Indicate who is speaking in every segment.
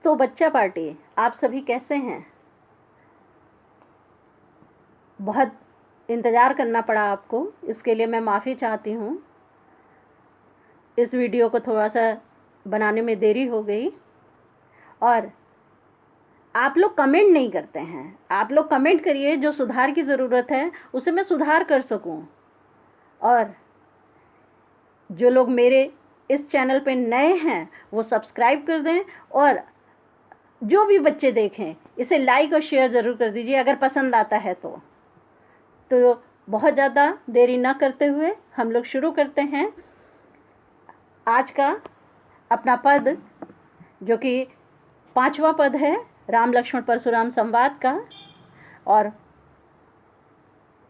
Speaker 1: तो बच्चा पार्टी, आप सभी कैसे हैं? बहुत इंतज़ार करना पड़ा आपको, इसके लिए मैं माफ़ी चाहती हूँ। इस वीडियो को थोड़ा सा बनाने में देरी हो गई और आप लोग कमेंट नहीं करते हैं। आप लोग कमेंट करिए, जो सुधार की ज़रूरत है उसे मैं सुधार कर सकूं। और जो लोग मेरे इस चैनल पे नए हैं वो सब्सक्राइब कर दें, और जो भी बच्चे देखें इसे लाइक और शेयर ज़रूर कर दीजिए अगर पसंद आता है तो बहुत ज़्यादा देरी ना करते हुए हम लोग शुरू करते हैं आज का अपना पद, जो कि 5वां पद है राम लक्ष्मण परशुराम संवाद का। और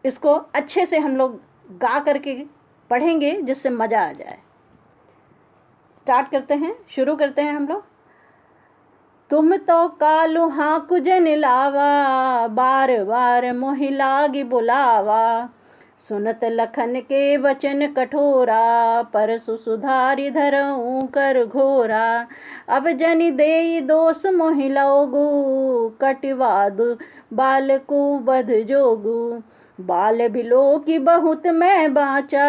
Speaker 1: इसको अच्छे से हम लोग गा करके पढ़ेंगे जिससे मज़ा आ जाए। स्टार्ट करते हैं, शुरू करते हैं हम लोग। तुम तो कालू हाँकु जन लावा, बार बार मोहि लागी बुलावा। सुनत लखन के वचन कठोरा, परसु सुधारि धरऊं कर घोरा। अब जनि देई दोष मोहि लोगु, कटिवादु बालकु बध जोगु। बाल बिलो की बहुत मैं बाचा,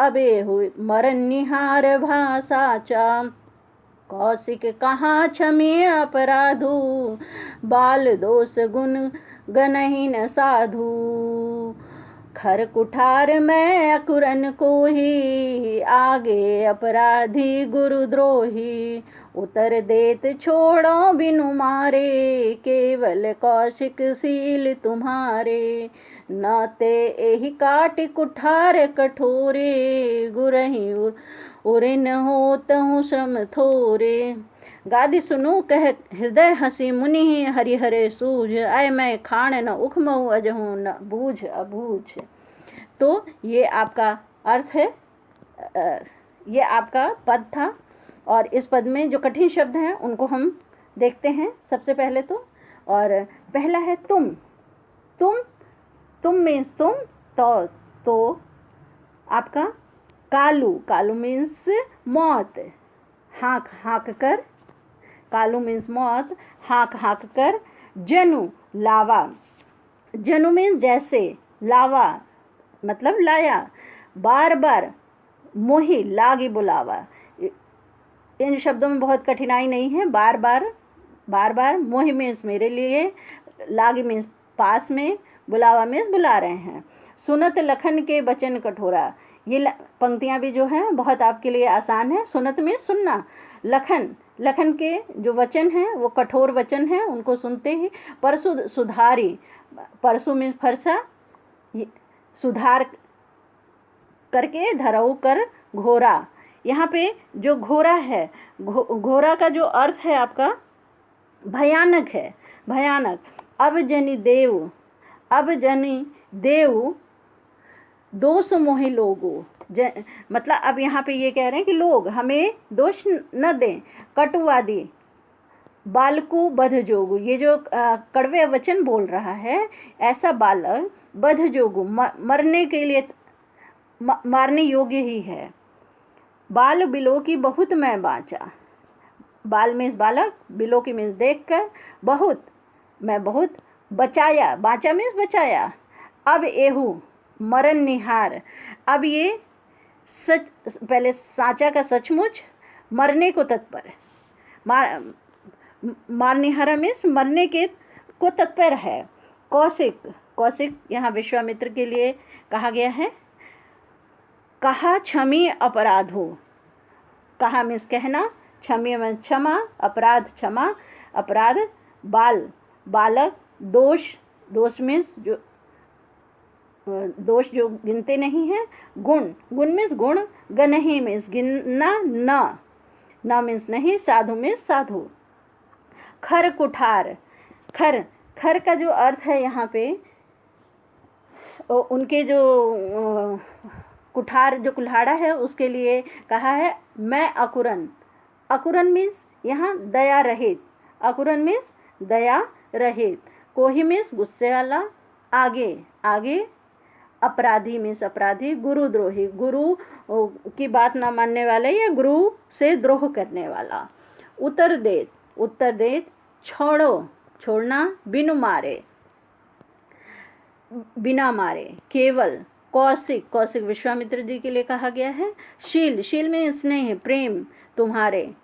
Speaker 1: अबे हुई मरन निहार भासाचा। कौशिक कहाँ क्षमे अपराधु, बाल दोष गुण गनहि न साधु। खर कुठार मैं अकुरन को ही, आगे अपराधी गुरुद्रोही। उतर देत छोड़ो बिनु मारे, केवल कौशिक सील तुम्हारे। न ते एहि काट कुठार कठोरे, गुरहि उरिन होत हूँ श्रम थोरे। गादि सुनु कह हृदय हसी मुनि, हरिहरे सूझ। आय मैं खान न उखमऊ, अजहूँ न बूझ अबूझ। तो ये आपका अर्थ है, ये आपका पद था। और इस पद में जो कठिन शब्द हैं उनको हम देखते हैं सबसे पहले तो। और पहला है तुम। तुम मीन्स तुम। तो आपका कालू, कालू मीन्स मौत। हाँक हाँक कर, कालू मीन्स मौत, हाँक हाँक कर। जनु लावा, जनु मीन्स जैसे, लावा मतलब लाया। बार बार मोहि लागी बुलावा, इन शब्दों में बहुत कठिनाई नहीं है। बार बार मोहि मीन्स मेरे लिए, लागी मीन्स पास में, बुलावा मीन्स बुला रहे हैं। सुनत लखन के वचन कठोरा, ये पंक्तियां भी जो हैं बहुत आपके लिए आसान है। सुनत में सुनना, लखन के जो वचन हैं वो कठोर वचन हैं, उनको सुनते ही। परसु सुधारी, परसु में फरसा, सुधार करके धरऊ कर घोरा। यहाँ पे जो घोरा है, घोरा का जो अर्थ है आपका भयानक है, भयानक। अब जनि देव दोष मोहि लोगो, मतलब अब यहाँ पे ये कह रहे हैं कि लोग हमें दोष न दें। कटुवादी, बालकु बध जोगु, ये जो कड़वे वचन बोल रहा है, ऐसा बालक बध जोगु मरने के लिए, मारने योग्य ही है। बाल बिलो की बहुत मैं बाचा, बाल मीन्स बालक, बिलो की मीन्स देख कर, बहुत मैं बहुत बचाया, बाचा मीन्स बचाया। अब एहू मरण निहार, अब ये सच, पहले साचा का सचमुच, मरने को तत्पर, मारनिहारा मीन्स मरने के को तत्पर है। कौशिक यहाँ विश्वामित्र के लिए कहा गया है। कहा क्षमी अपराध हो, कहा मीन्स कहना, क्षमी मीन्स क्षमा, अपराध क्षमा, अपराध। बालक, दोष मीन्स जो दोष जो गिनते नहीं हैं। गुण मीन्स गुण, गनहि मीन्स गिनना, न मीन्स नहीं, साधु मीन्स साधु। खर कुठार, खर का जो अर्थ है यहाँ पे, उनके जो कुठार, जो कुल्हाड़ा है उसके लिए कहा है मैं अकुरन मीन्स यहाँ दया रहित, अकुरन मीन्स दया रहित। कोही मीन्स गुस्से वाला, आगे। अपराधी मीन्स अपराधी। गुरुद्रोही, गुरु की बात ना मानने वाले या गुरु से द्रोह करने वाला। उतर देत, उत्तर दे छोड़ो, छोड़ना, बिनु मारे, बिना मारे, केवल, कौशिक, कौशिक विश्वामित्र जी के लिए कहा गया है। शील, शील में स्नेह, प्रेम तुम्हारे।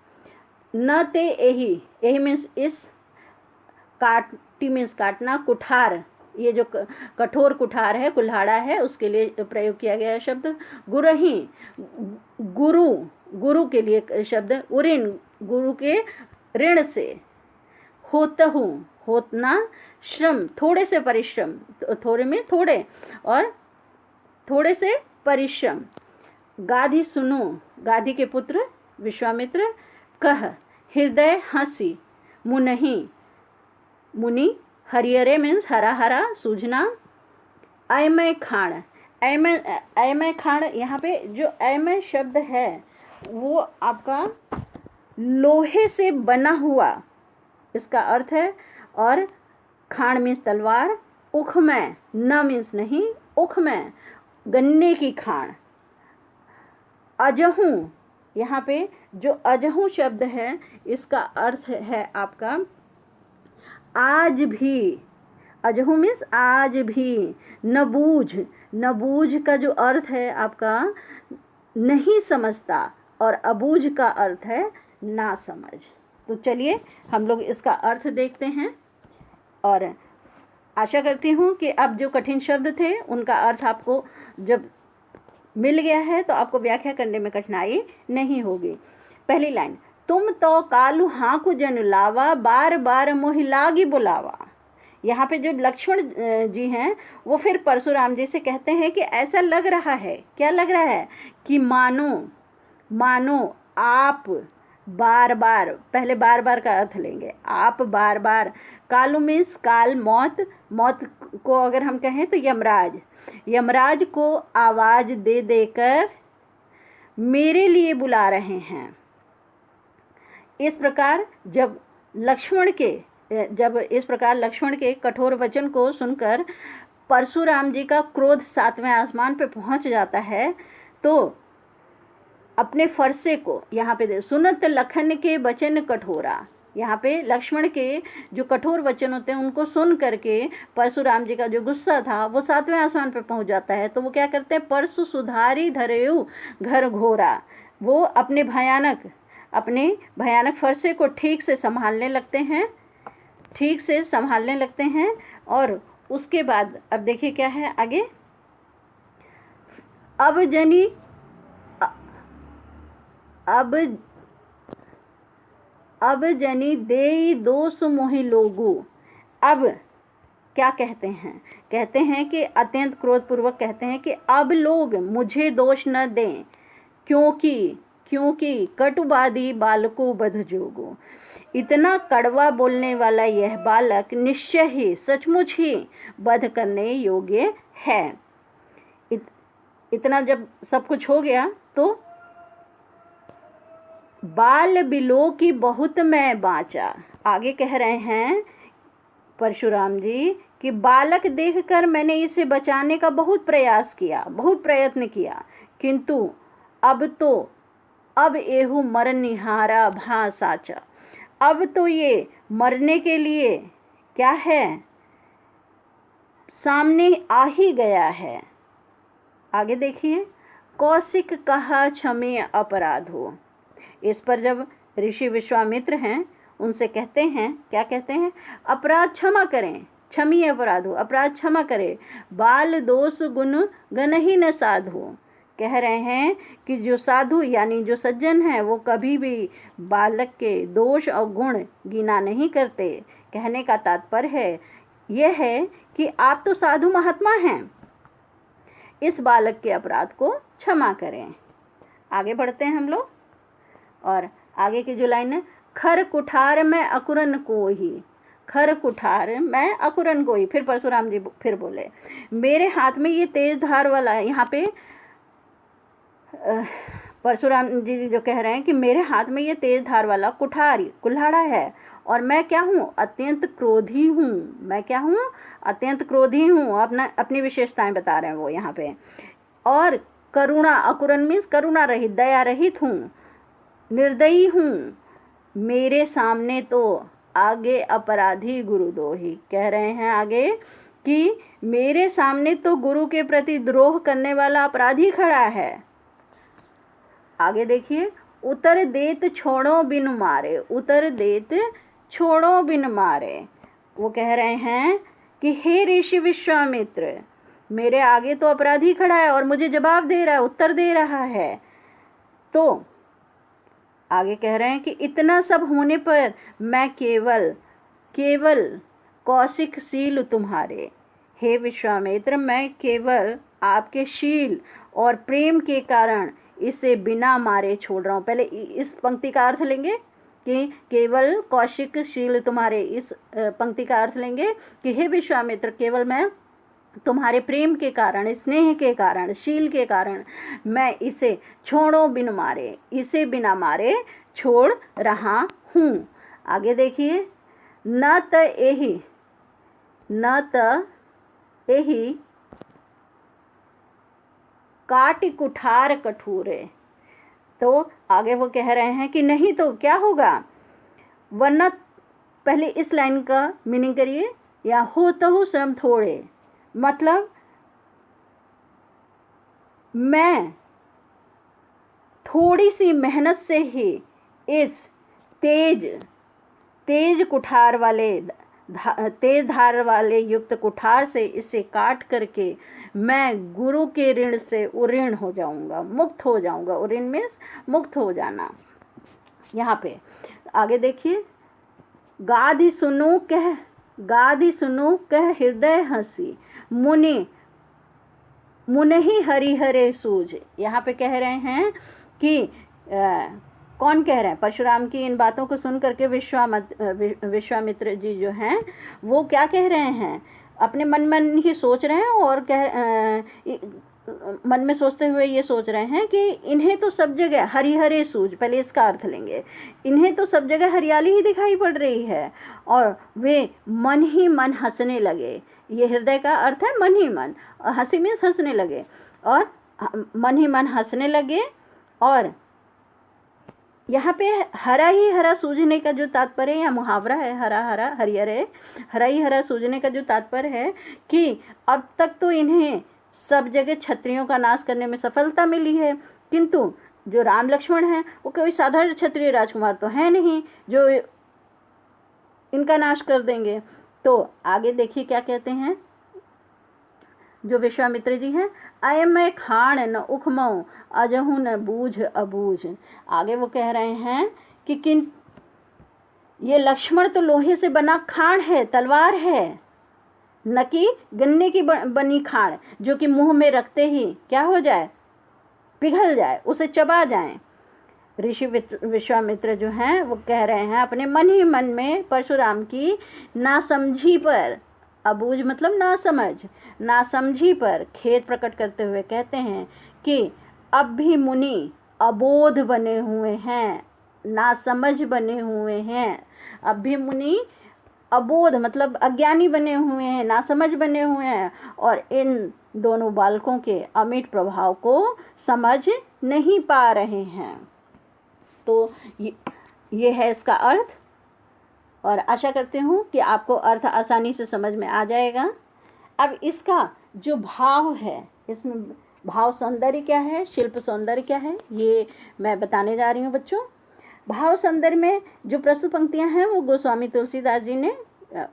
Speaker 1: न ते एही, एही मीन्स इस, काटी मीन्स काटना, कुठार, ये जो कठोर कुठार है, कुल्हाड़ा है, उसके लिए प्रयोग किया गया है शब्द। गुरही, गुरु, गुरु के लिए शब्द। उऋण, गुरु के ऋण से। होतहु, होतना, श्रम, थोड़े से परिश्रम, थोड़े में थोड़े, और थोड़े से परिश्रम। गाधी, सुनो, गाधी के पुत्र विश्वामित्र। कह, हृदय, हंसी। मुनहि, मुनि, हरिहरे मीन्स हरा हरा, सूझना। अयमय खाण, अयमय, अयमय खाण, यहाँ पे जो अयमय शब्द है वो आपका लोहे से बना हुआ इसका अर्थ है। और खाण मीन्स तलवार। उखमय, न मीन्स नहीं, उखमय, गन्ने की खाण। अजहू, यहाँ पे जो अजहू शब्द है इसका अर्थ है आपका आज भी। अजहू मीन्स आज भी। नबूझ, नबूझ का जो अर्थ है आपका नहीं समझता, और अबूझ का अर्थ है ना समझ। तो चलिए हम लोग इसका अर्थ देखते हैं, और आशा करती हूँ कि अब जो कठिन शब्द थे उनका अर्थ आपको जब मिल गया है तो आपको व्याख्या करने में कठिनाई नहीं होगी। पहली लाइन, तुम तो कालू हाँकू जन लावा, बार बार मोहि लागी बुलावा। यहाँ पे जो लक्ष्मण जी हैं वो फिर परशुराम जी से कहते हैं कि ऐसा लग रहा है, क्या लग रहा है, कि मानो, मानो आप बार बार, पहले बार बार का अर्थ लेंगे, आप बार बार। कालू मीन्स काल, मौत, मौत को अगर हम कहें तो यमराज, यमराज को आवाज दे देकर मेरे लिए बुला रहे हैं। इस प्रकार जब इस प्रकार लक्ष्मण के कठोर वचन को सुनकर परशुराम जी का क्रोध 7वें आसमान पे पहुंच जाता है, तो अपने फरसे को यहाँ पे सुनत लखन के वचन कठोरा, यहाँ पे लक्ष्मण के जो कठोर वचन होते हैं उनको सुन करके परशुराम जी का जो गुस्सा था वो 7वें आसमान पे पहुंच जाता है। तो वो क्या करते हैं, परशु सुधारी धरेऊ घर घोरा, वो अपने भयानक फरसे को ठीक से संभालने लगते हैं, और उसके बाद अब देखिए क्या है आगे। अब जनी देई दोष मोहि लोगू। अब क्या कहते हैं कि अत्यंत क्रोधपूर्वक कहते हैं कि अब लोग मुझे दोष न दें, क्योंकि कटुवादी बालको बध जोगो। इतना कड़वा बोलने वाला यह बालक निश्चय ही, सचमुच ही वध करने योग्य है। इतना जब सब कुछ हो गया तो बाल बिलो की बहुत मैं बाँचा। आगे कह रहे हैं परशुराम जी कि बालक देखकर मैंने इसे बचाने का बहुत प्रयास किया, बहुत प्रयत्न किया, किंतु अब एहू मरनिहारा भा साचा। अब तो ये मरने के लिए क्या है, सामने आ ही गया है। आगे देखिए, कौशिक कहा क्षमे अपराध हो। इस पर जब ऋषि विश्वामित्र हैं उनसे कहते हैं, क्या कहते हैं, अपराध क्षमा करें, क्षमी अपराध हो, अपराध क्षमा करें, बाल दोष गुण गण ही न साधो। कह रहे हैं कि जो साधु यानी जो सज्जन हैं वो कभी भी बालक के दोष और गुण गिना नहीं करते। कहने का तात्पर्य है यह है कि आप तो साधु महात्मा हैं, इस बालक के अपराध को क्षमा करें। आगे बढ़ते हैं हम लोग, और आगे की जो लाइन है, खर कुठार में अकुरन को ही, खर कुठार मैं अकुरन को ही। फिर परशुराम जी फिर बोले, मेरे हाथ में ये तेज धार वाला है। यहाँ पे परशुराम जी जो कह रहे हैं कि मेरे हाथ में ये तेज धार वाला कुल्हाड़ा है, और मैं क्या हूँ, अत्यंत क्रोधी हूँ। मैं क्या हूँ, अत्यंत क्रोधी हूँ। अपनी विशेषताएं बता रहे हैं वो यहाँ पे। और करुणा, अकुरन मीन्स करुणा रहित, दया रहित हूँ, निर्दयी हूँ, मेरे सामने तो आगे अपराधी गुरुद्रोही, कह रहे हैं आगे कि मेरे सामने तो गुरु के प्रति द्रोह करने वाला अपराधी खड़ा है। आगे देखिए, उतर देत छोड़ो बिन मारे, उतर देत छोड़ो बिन मारे। वो कह रहे हैं कि हे ऋषि विश्वामित्र, मेरे आगे तो अपराधी खड़ा है और मुझे जवाब दे रहा है, उत्तर दे रहा है। तो आगे कह रहे हैं कि इतना सब होने पर मैं केवल कौशिक शील तुम्हारे, हे विश्वामित्र, मैं केवल आपके शील और प्रेम के कारण इसे बिना मारे छोड़ रहा हूँ। पहले इस पंक्ति का अर्थ लेंगे कि केवल कौशिक शील तुम्हारे, इस पंक्ति का अर्थ लेंगे कि हे विश्वामित्र, केवल मैं तुम्हारे प्रेम के कारण, स्नेह के कारण, शील के कारण मैं इसे छोड़ो बिन मारे, इसे बिना मारे छोड़ रहा हूँ। आगे देखिए, न त एही काट कुठार कठोरे। तो आगे वो कह रहे हैं कि नहीं तो क्या होगा, वरना पहले इस लाइन का मीनिंग करिए, या हो तो श्रम थोड़े, मतलब मैं थोड़ी सी मेहनत से ही इस तेज कुठार वाले, तेज धार वाले युक्त कुठार से इसे काट करके मैं गुरु के ऋण से उऋण हो जाऊंगा, मुक्त हो जाऊंगा। उऋण मीन्स मुक्त हो जाना। यहाँ पे आगे देखिए, गाधि सुनो कह हृदय हंसी, मुनि हरिहरे सूझ। यहाँ पे कह रहे हैं कि कौन कह रहे हैं, परशुराम की इन बातों को सुन करके विश्वामित्र जी जो हैं वो क्या कह रहे हैं, अपने मन ही सोच रहे हैं और मन में सोचते हुए ये सोच रहे हैं कि इन्हें तो सब जगह हरिहरे सूझ, पहले इसका अर्थ लेंगे, इन्हें तो सब जगह हरियाली ही दिखाई पड़ रही है और वे मन ही मन हंसने लगे। ये हृदय का अर्थ है मन ही मन, और हंसी मीन्स हंसने लगे, और मन ही मन हंसने लगे। और यहाँ पे हरा ही हरा सूझने का जो तात्पर्य या मुहावरा है, हरा हरा हरिहरे, हरा ही हरा सूझने का जो तात्पर्य है कि अब तक तो इन्हें सब जगह क्षत्रियों का नाश करने में सफलता मिली है, किंतु जो राम लक्ष्मण हैं वो कोई साधारण क्षत्रिय राजकुमार तो है नहीं जो इनका नाश कर देंगे। तो आगे देखिए क्या कहते हैं जो विश्वामित्र जी हैं, आय मैं खाण न उखमऊ अजहू न बूझ अबूझ। आगे वो कह रहे हैं कि ये लक्ष्मण तो लोहे से बना खाण है, तलवार है, न कि गन्ने की बनी खाण जो कि मुंह में रखते ही क्या हो जाए, पिघल जाए, उसे चबा जाए। ऋषि विश्वामित्र जो हैं वो कह रहे हैं अपने मन ही मन में परशुराम की नासमझी पर, अबूझ मतलब नासमझी पर खेद प्रकट करते हुए कहते हैं कि अब भी मुनि अबोध बने हुए हैं, नासमझ बने हुए हैं। अब भी मुनि अबोध मतलब अज्ञानी बने हुए हैं, नासमझ बने हुए हैं और इन दोनों बालकों के अमिट प्रभाव को समझ नहीं पा रहे हैं। तो ये है इसका अर्थ, और आशा करती हूँ कि आपको अर्थ आसानी से समझ में आ जाएगा। अब इसका जो भाव है, इसमें भाव सौंदर्य क्या है, शिल्प सौंदर्य क्या है, ये मैं बताने जा रही हूँ बच्चों। भाव सौंदर्य में जो प्रस्तुत पंक्तियाँ हैं वो गोस्वामी तुलसीदास जी ने,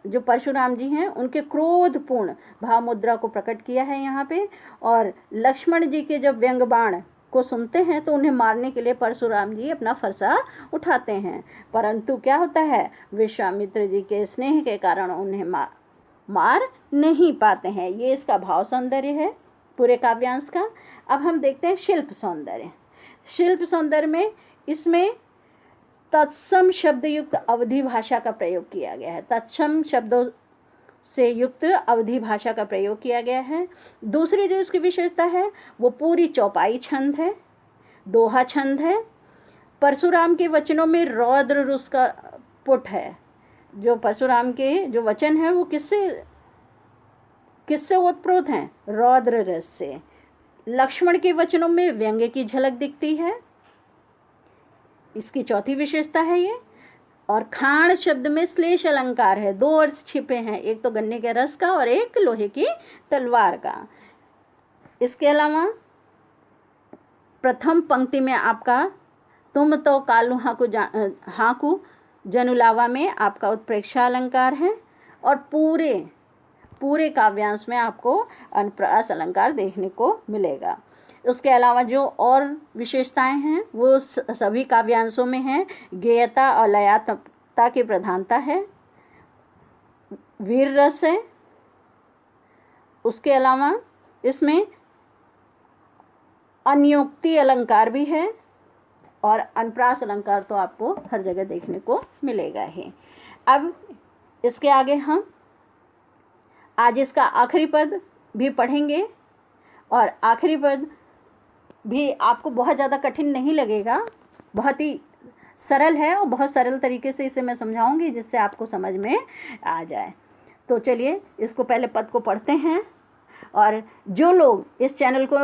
Speaker 1: जो परशुराम जी हैं, उनके क्रोधपूर्ण भाव मुद्रा को प्रकट किया है यहाँ पे। और लक्ष्मण जी के जब व्यंग बाण को सुनते हैं तो उन्हें मारने के लिए परशुराम जी अपना फरसा उठाते हैं, परंतु क्या होता है, विश्वामित्र जी के स्नेह के कारण उन्हें मार नहीं पाते हैं। ये इसका भाव सौंदर्य है पूरे काव्यांश का। अब हम देखते हैं शिल्प सौंदर्य। शिल्प सौंदर्य में इसमें तत्सम शब्द युक्त अवधि भाषा का प्रयोग किया गया है, तत्सम शब्दों से युक्त अवधि भाषा का प्रयोग किया गया है। दूसरी जो इसकी विशेषता है वो पूरी चौपाई छंद है, दोहा छंद है। परशुराम के वचनों में रौद्र रस का पुट है। जो परशुराम के जो वचन हैं वो किससे ओतप्रोत हैं, रौद्र रस से। लक्ष्मण के वचनों में व्यंग्य की झलक दिखती है, इसकी चौथी विशेषता है ये। और खाण शब्द में श्लेष अलंकार है, दो अर्थ छिपे हैं, एक तो गन्ने के रस का और एक लोहे की तलवार का। इसके अलावा प्रथम पंक्ति में आपका तुम तो कालू हाकू जनुलावा में आपका उत्प्रेक्षा अलंकार है, और पूरे काव्यांश में आपको अनुप्रास अलंकार देखने को मिलेगा। उसके अलावा जो और विशेषताएं हैं वो सभी काव्यांशों में हैं। गेयता और लयात्मकता की प्रधानता है, वीर रस है। उसके अलावा इसमें अन्योक्ति अलंकार भी है, और अनुप्रास अलंकार तो आपको हर जगह देखने को मिलेगा ही। अब इसके आगे हम आज इसका आखिरी पद भी पढ़ेंगे, और आखिरी पद भी आपको बहुत ज़्यादा कठिन नहीं लगेगा, बहुत ही सरल है और बहुत सरल तरीके से इसे मैं समझाऊंगी जिससे आपको समझ में आ जाए। तो चलिए इसको पहले पद को पढ़ते हैं। और जो लोग इस चैनल को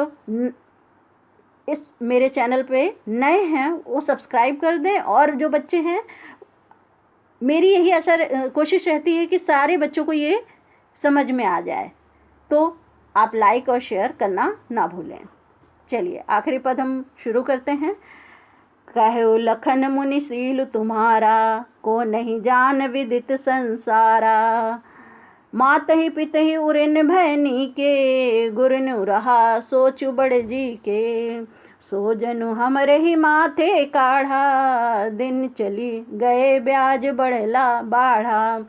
Speaker 1: इस मेरे चैनल पे नए हैं वो सब्सक्राइब कर दें, और जो बच्चे हैं मेरी यही आशा कोशिश रहती है कि सारे बच्चों को ये समझ में आ जाए, तो आप लाइक और शेयर करना ना भूलें। चलिए आखिरी पद हम शुरू करते हैं। कहो लखन मुनि शील तुम्हारा, को नहीं जान विदित संसारा। मात ही पित ही उरिन भैनी के, गुरनु रहा सोचु बड़ जी के। सो जनु हमरे ही माथे काढ़ा, दिन चली गए ब्याज बढ़ला बाढ़ा।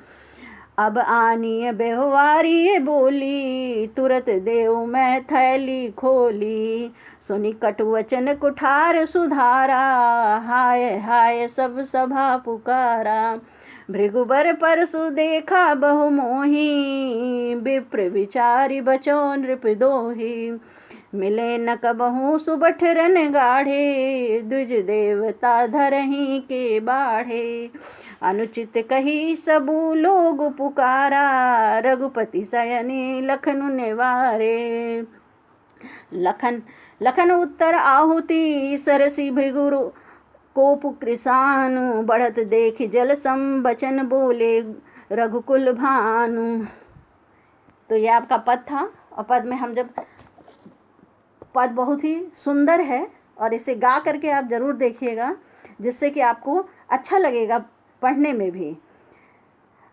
Speaker 1: अब आनी बेहवारी बोली, तुरत देव मैं थैली खोली। सुनी कटु वचन कुठार सुधारा, हाय हाय सब सभा पुकारा। भृगुबर परसु देखा बहु मोही, विप्र विचारी बचो नृप दोही। मिले न कबहू सुबठ रन गाढ़े, द्विज देवता धरही के बाढ़े। अनुचित कही सबू लोग पुकारा, रघुपति सयनी लखनु निवारे। लखन उत्तर आहुति, सरसी भृगु कोप कृसानु। बढ़त देख जल सम बचन बोले, रघुकुल भानु। तो यह आपका पद था, और पद में हम जब पद बहुत ही सुंदर है, और इसे गा करके आप ज़रूर देखिएगा जिससे कि आपको अच्छा लगेगा पढ़ने में भी।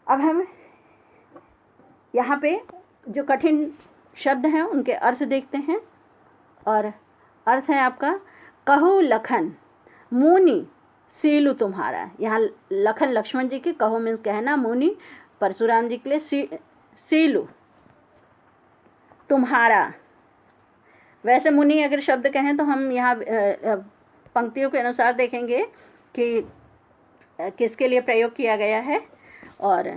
Speaker 1: अब हम यहाँ पे जो कठिन शब्द हैं उनके अर्थ देखते हैं, और अर्थ है आपका कहो लखन मुनि सीलु तुम्हारा। यहाँ लखन लक्ष्मण जी के, कहो मीन्स कहना, मुनि परशुराम जी के लिए, सीलु तुम्हारा। वैसे मुनि अगर शब्द कहें तो हम यहाँ पंक्तियों के अनुसार देखेंगे कि किसके लिए प्रयोग किया गया है। और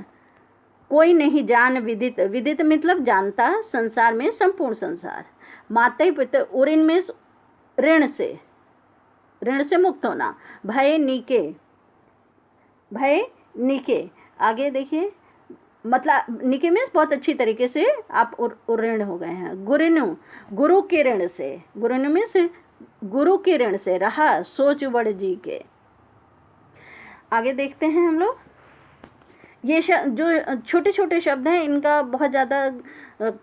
Speaker 1: कोई नहीं जान विदित, विदित मतलब जानता, संसार में संपूर्ण संसार। माते पिता उरिन में ऋण से मुक्त होना। भय नीके आगे देखिए, मतलब नीके में बहुत अच्छी तरीके से आप ऋण हो गए हैं। गुरु के ऋण से, गुरु के ऋण से रहा सोच बड़ जी के। आगे देखते हैं हम लोग। ये जो छोटे छोटे शब्द हैं इनका बहुत ज़्यादा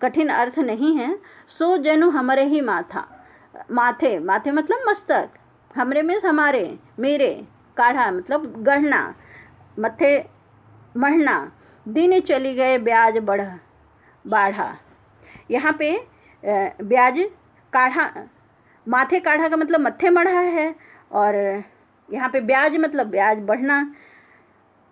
Speaker 1: कठिन अर्थ नहीं है। सो जनु हमारे ही माथे मतलब मस्तक, हमरे में हमारे, मेरे, काढ़ा मतलब गढ़ना, मथे मढ़ना। दिन चली गए ब्याज बाढ़ा। यहाँ पे ब्याज काढ़ा, माथे काढ़ा का मतलब मत्थे मढ़ा है, और यहाँ पे ब्याज मतलब ब्याज बढ़ना।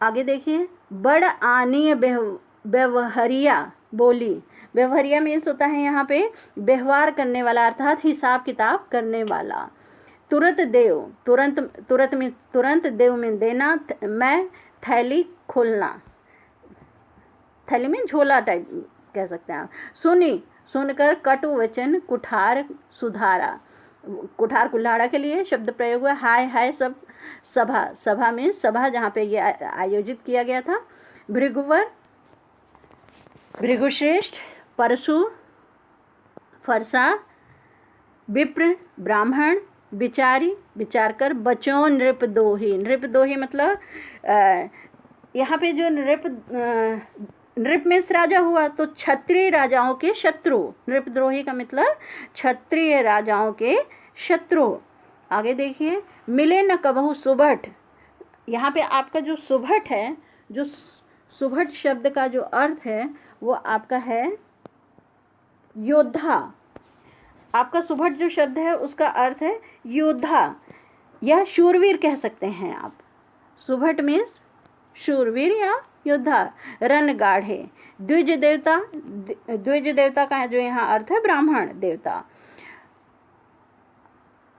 Speaker 1: आगे देखिए, बड़ आनी व्यवहरिया बोली। व्यवहरिया मीन्स होता है यहाँ पे व्यवहार करने वाला, अर्थात हिसाब किताब करने वाला। तुरंत देव में देना, मैं थैली खोलना, थैली में झोला टाइप कह सकते हैं आप। सुनकर कटु वचन कुठार सुधारा। कुठार कुल्हाड़ा के लिए शब्द प्रयोग हुआ। हाय हाय सब सभा में, सभा जहाँ पे ये आयोजित किया गया था। भृगुवर, भृगुश्रेष्ठ, परशु, फरसा, विप्र, ब्राह्मण, विचारी विचार कर, बचो नृप दोही। नृप दोही मतलब यहाँ पे जो नृप में राजा हुआ तो क्षत्रिय राजाओं के शत्रु। नृपद्रोही का मतलब क्षत्रिय राजाओं के शत्रु। आगे देखिए, मिले न कबहू सुभट। यहाँ पे आपका जो सुभट है, जो सुभट शब्द का जो अर्थ है वो आपका है योद्धा। आपका सुभट जो शब्द है उसका अर्थ है योद्धा या शूरवीर कह सकते हैं आप। सुभट मीन्स शूरवीर या योद्धा। रण गाढ़े, द्विज देवता। द्विज देवता का जो यहाँ अर्थ है ब्राह्मण देवता।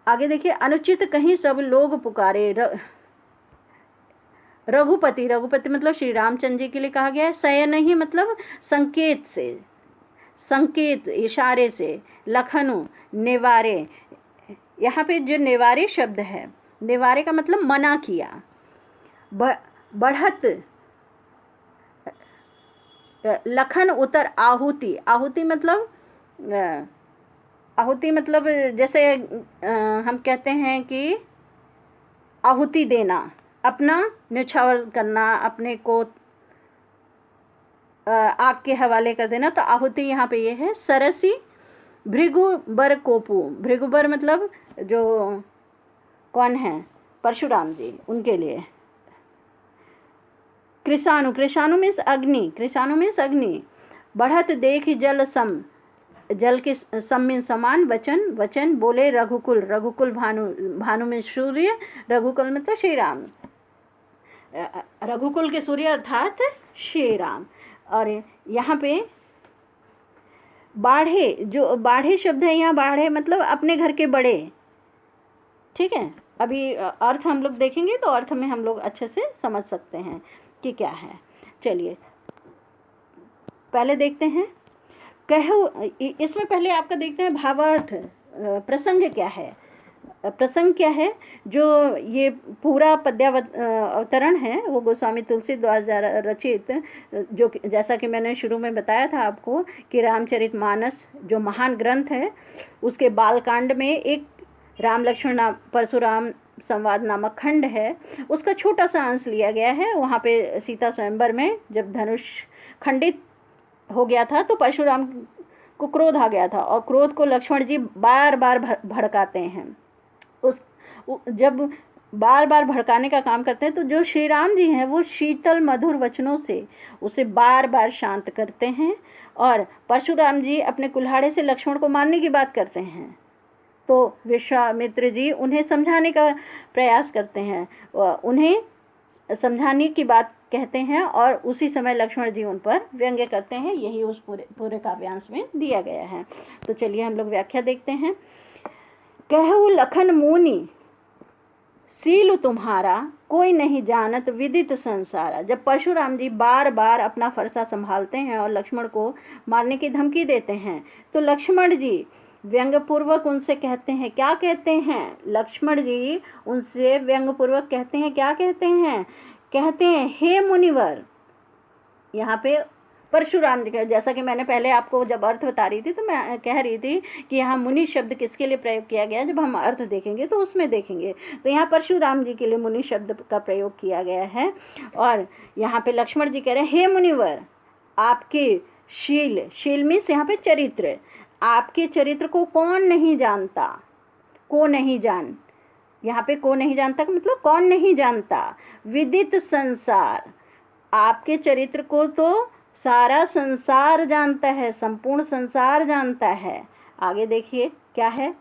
Speaker 1: आगे देखिए, अनुचित कहीं सब लोग पुकारे। रघुपति, रघुपति मतलब श्री रामचंद्र जी के लिए कहा गया है। सय नहीं मतलब संकेत से, संकेत इशारे से। लखनु, निवारे। यहाँ पे जो निवारे शब्द है, निवारे का मतलब मना किया। बढ़त, लखन उतर आहुति। आहुति मतलब आहुति मतलब जैसे हम कहते हैं कि आहुति देना, अपना न्यौछावर करना, अपने को आग के हवाले कर देना। तो आहुति यहाँ पे ये है। सरसी भृगुबर कोपू। भृगुबर मतलब जो कौन है, परशुराम जी, उनके लिए। कृषाणु, कृषाणु मीन्स अग्नि। कृषाणु मीन्स अग्नि। बढ़त देख जल सम, जल के सम में समान। वचन, वचन बोले रघुकुल। रघुकुल भानु, भानु में सूर्य, रघुकुल मतलब श्री राम। रघुकुल के सूर्य अर्थात श्री राम। और यहाँ पे बाढ़े, जो बाढ़े शब्द है यहाँ, बाढ़े मतलब अपने घर के बड़े। ठीक है, अभी अर्थ हम लोग देखेंगे तो अर्थ में हम लोग अच्छे से समझ सकते हैं कि क्या है। चलिए पहले देखते हैं। कहो, इसमें पहले आपका देखते हैं भावार्थ। प्रसंग क्या है, प्रसंग क्या है। जो ये पूरा पद्यावतरण है वो गोस्वामी तुलसी द्वारा रचित, जो जैसा कि मैंने शुरू में बताया था आपको कि रामचरितमानस जो महान ग्रंथ है उसके बालकांड में एक राम लक्ष्मण परशुराम संवाद नामक खंड है, उसका छोटा सा अंश लिया गया है। वहाँ पे सीता स्वयंवर में जब धनुष खंडित हो गया था तो परशुराम को क्रोध आ गया था और क्रोध को लक्ष्मण जी बार बार भड़काते हैं। जब बार बार भड़काने का काम करते हैं तो जो श्री राम जी हैं वो शीतल मधुर वचनों से उसे बार बार शांत करते हैं। और परशुराम जी अपने कुल्हाड़े से लक्ष्मण को मारने की बात करते हैं तो विश्वामित्र जी उन्हें समझाने का प्रयास करते हैं, उन्हें समझाने की बात कहते हैं और उसी समय लक्ष्मण जी उन पर व्यंग्य करते हैं। यही उस पूरे काव्यांश में दिया गया है। तो चलिए हम लोग व्याख्या देखते हैं। कहु लखन मुनि सीलु तुम्हारा, कोई नहीं जानत विदित संसारा। जब परशुराम जी बार बार अपना फरसा संभालते हैं और लक्ष्मण को मारने की धमकी देते हैं तो लक्ष्मण जी व्यंग्यपूर्वक उनसे कहते हैं, क्या कहते हैं, लक्ष्मण जी उनसे व्यंग्यपूर्वक कहते हैं, क्या कहते हैं, कहते हैं हे मुनिवर। यहाँ पे परशुराम जी, जैसा कि मैंने पहले आपको जब अर्थ बता रही थी तो मैं कह रही थी कि यहाँ मुनि शब्द किसके लिए प्रयोग किया गया, जब हम अर्थ देखेंगे तो उसमें देखेंगे। तो यहाँ परशुराम जी के लिए मुनि शब्द का प्रयोग किया गया है और यहाँ पे लक्ष्मण जी कह रहे हैं हे मुनिवर, आपके शील, शील मीन्स यहाँ पे चरित्र, आपके चरित्र को कौन नहीं जानता। को नहीं जान, यहाँ पे को नहीं जानता मतलब कौन नहीं जानता। विदित संसार, आपके चरित्र को तो सारा संसार जानता है, संपूर्ण संसार जानता है। आगे देखिए क्या है।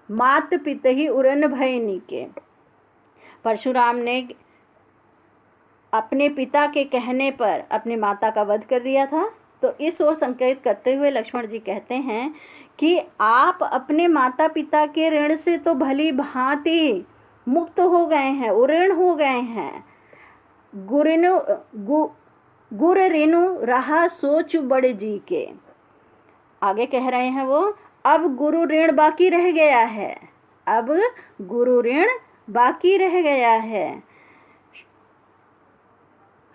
Speaker 1: मात पिता ही उरन भयनी के, परशुराम ने अपने पिता के कहने पर अपनी माता का वध कर दिया था। तो इस ओर संकेत करते हुए लक्ष्मण जी कहते हैं कि आप अपने माता पिता के ऋण से तो भली भांति मुक्त हो गए हैं, उऋण हो गए हैं। गुर रेणु रहा सोच बड़े जी के, आगे कह रहे हैं वो, अब गुरु ऋण बाकी रह गया है, अब गुरु ऋण बाकी रह गया है।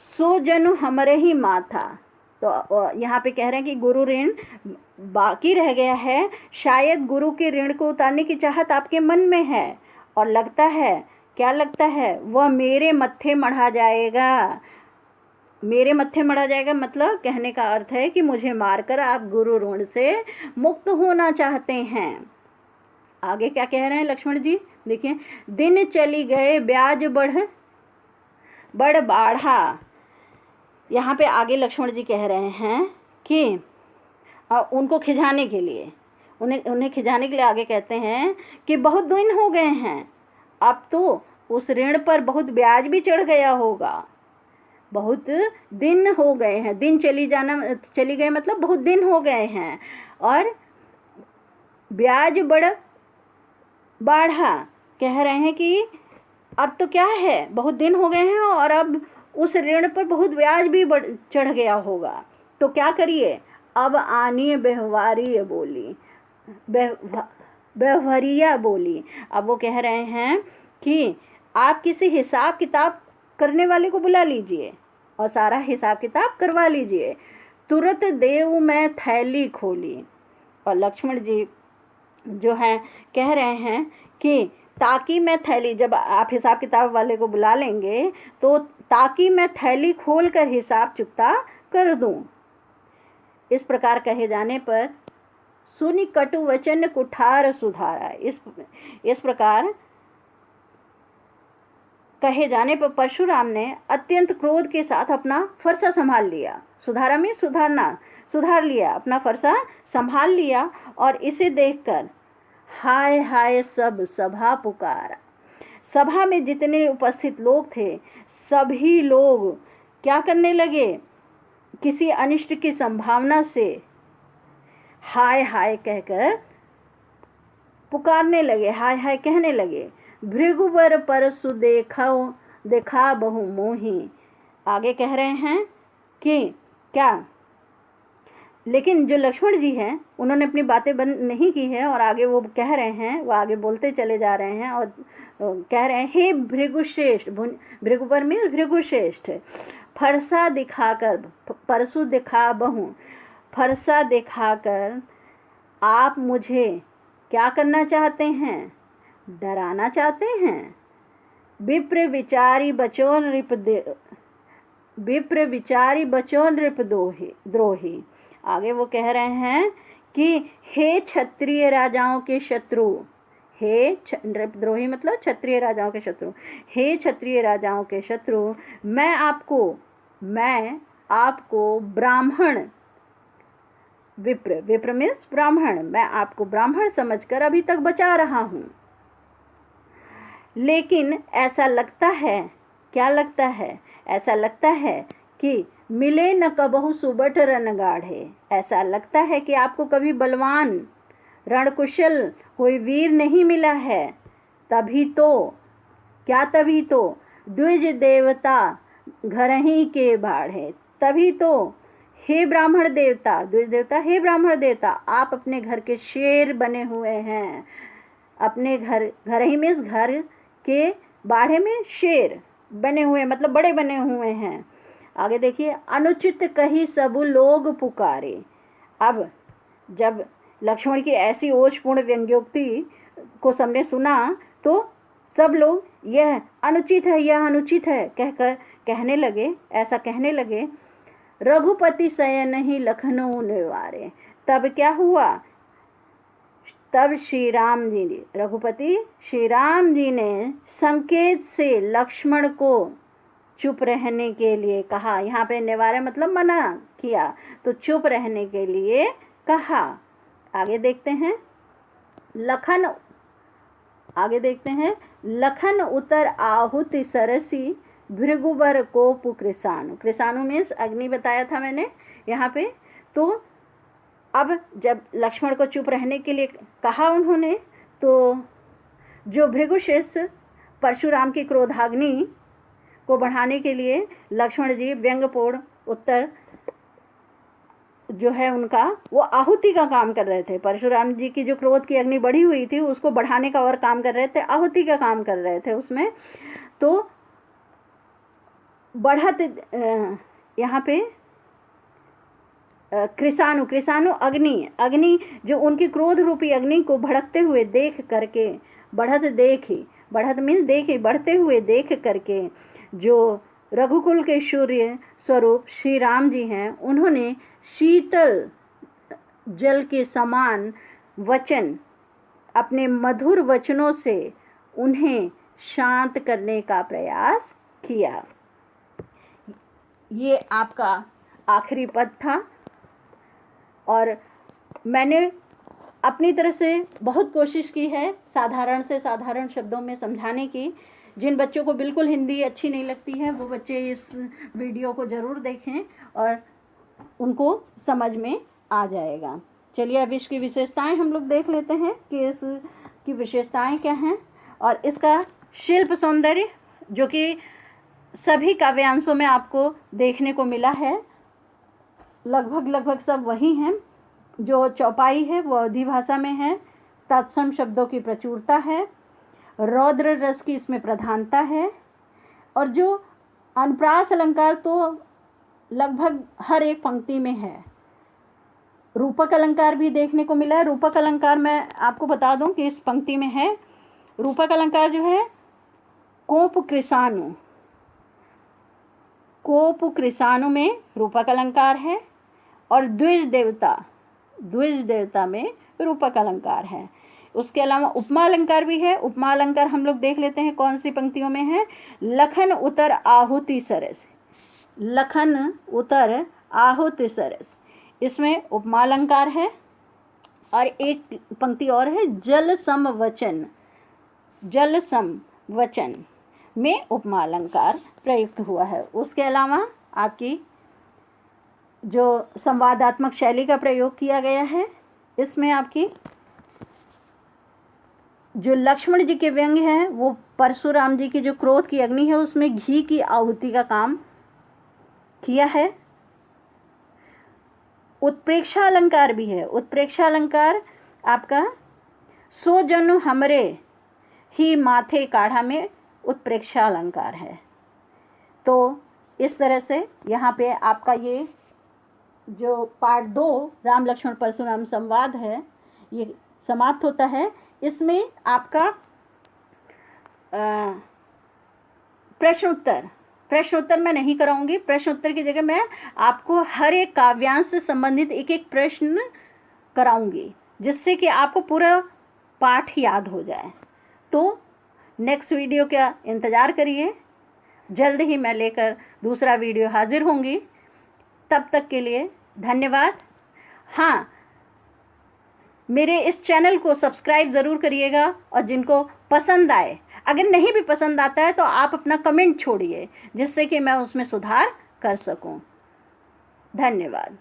Speaker 1: सो जनु हमरे ही माथा, तो यहाँ पे कह रहे हैं कि गुरु ऋण बाकी रह गया है, शायद गुरु के ऋण को उतारने की चाहत आपके मन में है और लगता है, क्या लगता है, वह मेरे मत्थे मढ़ा जाएगा। मेरे मत्थे मढ़ा जाएगा मतलब कहने का अर्थ है कि मुझे मारकर आप गुरु ऋण से मुक्त होना चाहते हैं। आगे क्या कह रहे हैं लक्ष्मण जी, देखिए, दिन चली गए ब्याज बढ़ बाढ़ा। यहाँ पे आगे लक्ष्मण जी कह रहे हैं कि उनको खिंचाने के लिए, उन्हें खिंचाने के लिए आगे कहते हैं कि बहुत दिन हो गए हैं, अब तो उस ऋण पर बहुत ब्याज भी चढ़ गया होगा। बहुत दिन हो गए हैं, दिन चली गए मतलब बहुत दिन हो गए हैं, और ब्याज बढ़ा कह रहे हैं कि अब तो क्या है, बहुत दिन हो गए हैं और अब उस ऋण पर बहुत ब्याज भी चढ़ गया होगा। तो क्या करिए, अब आनी व्यवहारिया बोली। अब वो कह रहे हैं कि आप किसी हिसाब किताब करने वाले को बुला लीजिए और सारा हिसाब किताब करवा लीजिए। तुरंत देव में थैली खोली। और लक्ष्मण जी जो हैं कह रहे हैं कि ताकि मैं थैली, जब आप हिसाब किताब वाले को बुला लेंगे तो ताकि मैं थैली खोल कर हिसाब चुकता कर दूं। इस प्रकार कहे जाने पर सुनि कटु वचन कुठार सुधारा। इस प्रकार कहे जाने पर परशुराम ने अत्यंत क्रोध के साथ अपना फरसा संभाल लिया। सुधारा में सुधार लिया, अपना फरसा संभाल लिया। और इसे देखकर हाय हाय सब सभा पुकारा। सभा में जितने उपस्थित लोग थे सभी लोग क्या करने लगे, किसी अनिष्ट की संभावना से हाय हाय कहकर पुकारने लगे, हाय हाय कहने लगे। भृगुवर परसु देखा बहु मोही। आगे कह रहे हैं कि क्या, लेकिन जो लक्ष्मण जी हैं उन्होंने अपनी बातें बंद नहीं की है और आगे वो कह रहे हैं, वो आगे बोलते चले जा रहे हैं और कह रहे हैं, हे भृगुश्रेष्ठ, भृगुवर में भृगुश्रेष्ठ, फरसा दिखाकर, परसु दिखा बहु, फरसा दिखाकर आप मुझे क्या करना चाहते हैं, डराना चाहते हैं। विप्र विचारी बचोन रिप द्रोही। आगे वो कह रहे हैं कि हे क्षत्रिय राजाओं के शत्रु, हे द्रोही मतलब क्षत्रिय राजाओं के शत्रु, हे क्षत्रिय राजाओं के शत्रु, मैं आपको ब्राह्मण, विप्र मीन्स ब्राह्मण, मैं आपको ब्राह्मण समझकर अभी तक बचा रहा हूँ। लेकिन ऐसा लगता है, क्या लगता है, ऐसा लगता है कि मिले न कबहु सुबट रणगाढ़े। ऐसा लगता है कि आपको कभी बलवान रणकुशल कोई वीर नहीं मिला है। तभी तो द्विज देवता घर ही के बाढ़े। तभी तो हे ब्राह्मण देवता, द्विज देवता, हे ब्राह्मण देवता, आप अपने घर के शेर बने हुए हैं। अपने घर ही में, इस घर के बाढ़े में शेर बने हुए मतलब बड़े बने हुए हैं। आगे देखिए, अनुचित कही सब लोग पुकारे। अब जब लक्ष्मण की ऐसी ओजपूर्ण व्यंग्योक्ति को सबने सुना तो सब लोग यह अनुचित है कहकर कहने लगे, ऐसा कहने लगे। रघुपति शयन ही लखनऊ निवारे। तब क्या हुआ, तब रघुपति श्री राम जी ने संकेत से लक्ष्मण को चुप रहने के लिए कहा। यहाँ पे निवारे मतलब मना किया, तो चुप रहने के लिए कहा। आगे देखते हैं, लखन उतर आहुति सरसी भृगुवर कोप कृसानु। कृसानु मीन्स अग्नि बताया था मैंने यहाँ पे। तो अब जब लक्ष्मण को चुप रहने के लिए कहा उन्होंने, तो जो भृगुश्रेष्ठ परशुराम की क्रोधाग्नि को बढ़ाने के लिए लक्ष्मण जी व्यंग्यपूर्ण उत्तर जो है उनका, वो आहुति का काम कर रहे थे। परशुराम जी की जो क्रोध की अग्नि बढ़ी हुई थी उसको बढ़ाने का और काम कर रहे थे, आहुति का काम कर रहे थे उसमें। तो बढ़त यहाँ पे कृसानु अग्नि जो उनकी क्रोध रूपी अग्नि को भड़कते हुए देख करके, बढ़त देखी बढ़त मीन्स देखे, बढ़ते हुए देख करके जो रघुकुल के सूर्य स्वरूप श्री राम जी हैं, उन्होंने शीतल जल के समान वचन, अपने मधुर वचनों से उन्हें शांत करने का प्रयास किया। ये आपका आखिरी पद था और मैंने अपनी तरह से बहुत कोशिश की है साधारण से साधारण शब्दों में समझाने की। जिन बच्चों को बिल्कुल हिंदी अच्छी नहीं लगती है वो बच्चे इस वीडियो को ज़रूर देखें और उनको समझ में आ जाएगा। चलिए अब इसकी विशेषताएं हम लोग देख लेते हैं कि इसकी विशेषताएं क्या हैं। और इसका शिल्प सौंदर्य जो कि सभी काव्यांशों में आपको देखने को मिला है, लगभग सब वही हैं। जो चौपाई है वो अवधी भाषा में है, तत्सम शब्दों की प्रचुरता है, रौद्र रस की इसमें प्रधानता है, और जो अनुप्रास अलंकार तो लगभग हर एक पंक्ति में है। रूपक अलंकार भी देखने को मिला है। रूपक अलंकार मैं आपको बता दूं कि इस पंक्ति में है। रूपक अलंकार जो है कोप कृसानु में रूपक अलंकार है, और द्विज देवता में रूपक अलंकार है। उसके अलावा उपमा अलंकार भी है। उपमा अलंकार हम लोग देख लेते हैं कौन सी पंक्तियों में है। लखन उतर आहुति सरस, लखन उतर आहुति सरस, इसमें उपमा अलंकार है। और एक पंक्ति और है जल सम वचन में उपमा अलंकार प्रयुक्त हुआ है। उसके अलावा आपकी जो संवादात्मक शैली का प्रयोग किया गया है, इसमें आपकी जो लक्ष्मण जी के व्यंग्य हैं वो परशुराम जी की जो क्रोध की अग्नि है उसमें घी की आहुति का काम किया है। उत्प्रेक्षा अलंकार भी है। उत्प्रेक्षा अलंकार आपका सो जनु हमरे ही माथे काढ़ा में उत्प्रेक्षा अलंकार है। तो इस तरह से यहाँ पे आपका ये जो पार्ट 2 राम लक्ष्मण परशुराम संवाद है ये समाप्त होता है। इसमें आपका प्रश्नोत्तर मैं नहीं कराऊंगी। प्रश्नोत्तर की जगह मैं आपको हर एक काव्यांश से संबंधित एक एक प्रश्न कराऊंगी जिससे कि आपको पूरा पाठ याद हो जाए। तो नेक्स्ट वीडियो का इंतज़ार करिए, जल्द ही मैं लेकर दूसरा वीडियो हाजिर होंगी। तब तक के लिए धन्यवाद। हाँ, मेरे इस चैनल को सब्सक्राइब ज़रूर करिएगा, और जिनको पसंद आए, अगर नहीं भी पसंद आता है तो आप अपना कमेंट छोड़िए जिससे कि मैं उसमें सुधार कर सकूं। धन्यवाद।